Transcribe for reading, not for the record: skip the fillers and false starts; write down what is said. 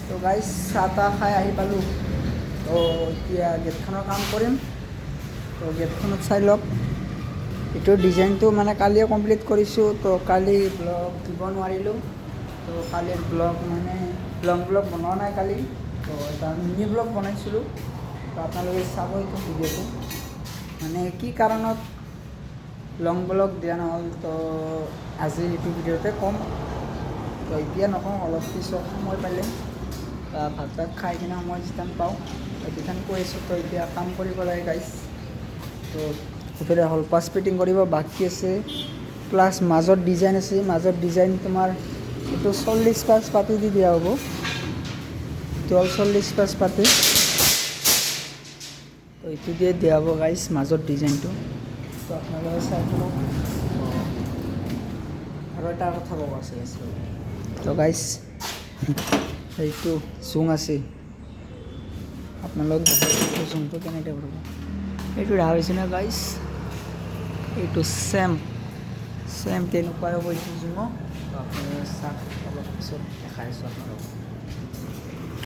তো গাইজ চাহ তাহ খাই আহি পালোঁ। তো এতিয়া গেটখনৰ কাম কৰিম। তো গেটখনত চাই লওক। এইটোৰ ডিজাইনটো মানে কালিয়ে কমপ্লিট কৰিছোঁ। তো কালি ব্লগ দিব নোৱাৰিলোঁ। তো কালিৰ ব্লগ মানে লং ব্লগ বনোৱা নাই কালি। তো এটা মিনি ব্লগ বনাইছিলোঁ। তো আপোনালোকে চাব এইটো ভিডিঅ'টো। মানে কি কাৰণত লং ব্লগ দিয়া নহ'ল, তো আজি এইটো ভিডিঅ'তে ক'ম। তো এতিয়া নকওঁ, অলপ পিছত সময় পালে বা ভাত চাত খাই কিনে সময় যিমান পাওঁ সেইখন কৈ আছোঁ। তো এতিয়া কাম কৰিব লাগে গাইজ। তো এইফালে হ'ল পাছ ফিটিং কৰিব বাকী আছে, প্লাছ মাজত ডিজাইন আছে। মাজত ডিজাইন তোমাৰ এইটো 40 পাছ পাতি দি দিয়া হ'ব। এইটো হ'ল 40 পাছ পাতি। তো এইটো দিয়ে দিয়া হ'ব গাইজ মাজত ডিজাইনটো। তো আপোনালোকে চাই থাকক। আৰু এটা কথা ক'ব আছে। তো গাইজ এইটো জোং আছে, আপোনালোক দেখাইছোঁ জোংটো কেনেকৈ কৰিব। এইটো দেখা হৈছে না গাইজ, এইটো চেম তেনেকুৱাই হ'ব এইটো জোঙো। তো আপোনালোকে চাওক, অলপ পিছত দেখাই আছোঁ আপোনালোকক।